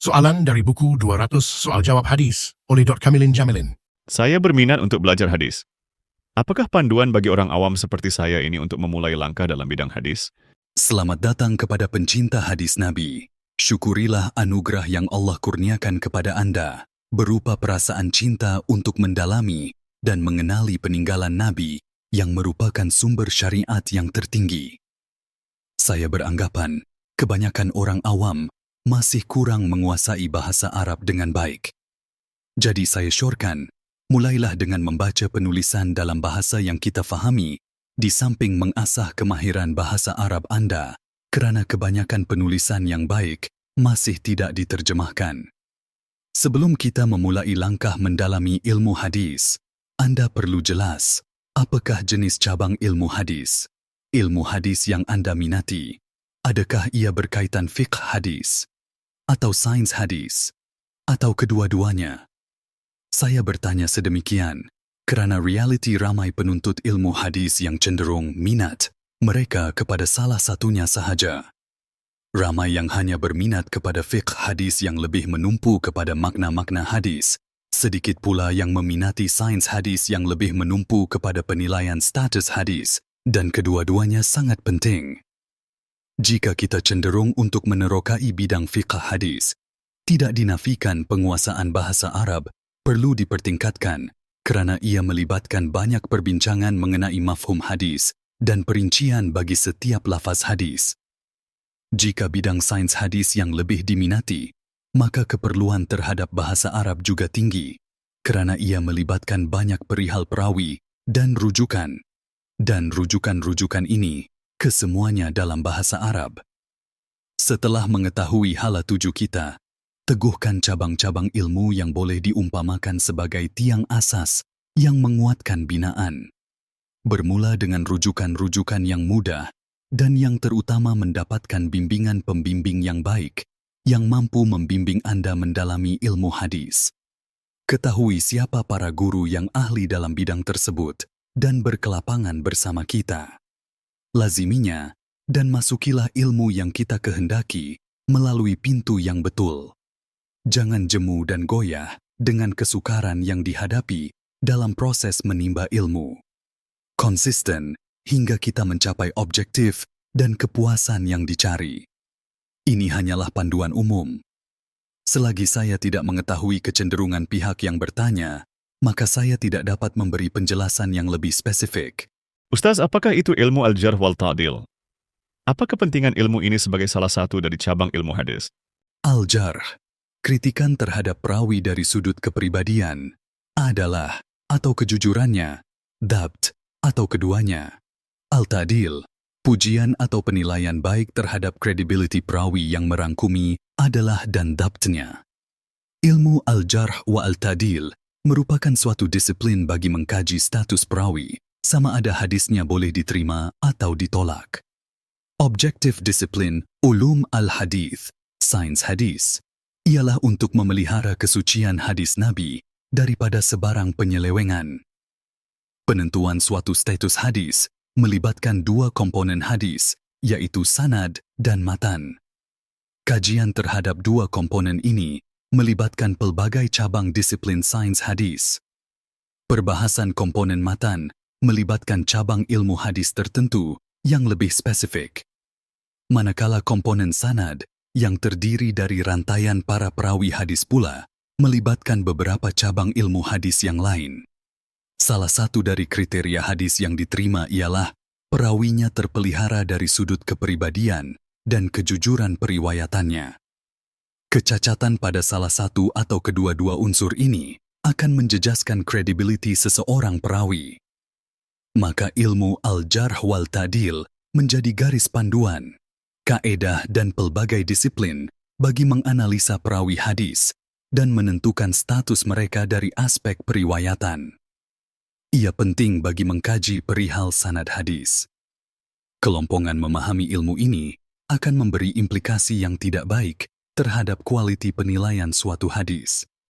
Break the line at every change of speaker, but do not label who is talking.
Soalan dari buku 200 Soal Jawab Hadis oleh Dr. Kamilin Jamilin.
Saya berminat untuk belajar hadis. Apakah panduan bagi orang awam seperti saya ini untuk memulai langkah dalam bidang hadis?
Selamat datang kepada pencinta hadis Nabi. Syukurilah anugerah yang Allah kurniakan kepada Anda, berupa perasaan cinta untuk mendalami dan mengenali peninggalan Nabi yang merupakan sumber syariat yang tertinggi. Saya beranggapan, kebanyakan orang awam masih kurang menguasai bahasa Arab dengan baik. Jadi saya syorkan, mulailah dengan membaca penulisan dalam bahasa yang kita fahami, di samping mengasah kemahiran bahasa Arab Anda, kerana kebanyakan penulisan yang baik masih tidak diterjemahkan. Sebelum kita memulai langkah mendalami ilmu hadis, Anda perlu jelas, apakah jenis cabang ilmu hadis? Ilmu hadis yang Anda minati, adakah ia berkaitan fiqh hadis, atau sains hadis, atau kedua-duanya? Saya bertanya sedemikian, kerana realiti ramai penuntut ilmu hadis yang cenderung minat mereka kepada salah satunya sahaja. Ramai yang hanya berminat kepada fiqh hadis yang lebih menumpu kepada makna-makna hadis, sedikit pula yang meminati sains hadis yang lebih menumpu kepada penilaian status hadis, dan kedua-duanya sangat penting. Jika kita cenderung untuk menerokai bidang fiqh hadis, tidak dinafikan penguasaan bahasa Arab perlu dipertingkatkan kerana ia melibatkan banyak perbincangan mengenai mafhum hadis dan perincian bagi setiap lafaz hadis. Jika bidang sains hadis yang lebih diminati, maka keperluan terhadap bahasa Arab juga tinggi kerana ia melibatkan banyak perihal perawi dan rujukan ini kesemuanya dalam bahasa Arab. Setelah mengetahui hala tuju kita, teguhkan cabang-cabang ilmu yang boleh diumpamakan sebagai tiang asas yang menguatkan binaan. Bermula dengan rujukan-rujukan yang mudah dan yang terutama mendapatkan bimbingan pembimbing yang baik yang mampu membimbing Anda mendalami ilmu hadis. Ketahui siapa para guru yang ahli dalam bidang tersebut dan berkelapangan bersama kita. Laziminya dan masukilah ilmu yang kita kehendaki melalui pintu yang betul. Jangan jemu dan goyah dengan kesukaran yang dihadapi dalam proses menimba ilmu. Konsisten hingga kita mencapai objektif dan kepuasan yang dicari. Ini hanyalah panduan umum. Selagi saya tidak mengetahui kecenderungan pihak yang bertanya, maka saya tidak dapat memberi penjelasan yang lebih spesifik.
Ustaz, apakah itu ilmu al-jarh wal ta'dil? Apa kepentingan ilmu ini sebagai salah satu dari cabang ilmu hadis?
Al-jarh, kritikan terhadap perawi dari sudut kepribadian, adalah atau kejujurannya, dabt atau keduanya. Al-ta'dil, pujian atau penilaian baik terhadap kredibiliti perawi yang merangkumi adalah dan dabtnya. Ilmu al-jarh wa al-ta'dil merupakan suatu disiplin bagi mengkaji status perawi, sama ada hadisnya boleh diterima atau ditolak. Objektif disiplin ulum al-hadith, sains hadis, ialah untuk memelihara kesucian hadis Nabi daripada sebarang penyelewengan. Penentuan suatu status hadis melibatkan dua komponen hadis, yaitu sanad dan matan. Kajian terhadap dua komponen ini melibatkan pelbagai cabang disiplin sains hadis. Perbahasan komponen matan melibatkan cabang ilmu hadis tertentu yang lebih spesifik. Manakala komponen sanad yang terdiri dari rantaian para perawi hadis pula melibatkan beberapa cabang ilmu hadis yang lain. Salah satu dari kriteria hadis yang diterima ialah perawinya terpelihara dari sudut kepribadian dan kejujuran periwayatannya. Kecacatan pada salah satu atau kedua-dua unsur ini akan menjejaskan kredibiliti seseorang perawi. Maka ilmu al-jarh wal ta'dil menjadi garis panduan, kaedah dan pelbagai disiplin bagi menganalisa perawi hadis dan menentukan status mereka dari aspek periwayatan. Ia penting bagi mengkaji perihal sanad hadis. Kelompongan memahami ilmu ini akan memberi implikasi yang tidak baik terhadap kualiti penilaian suatu hadis.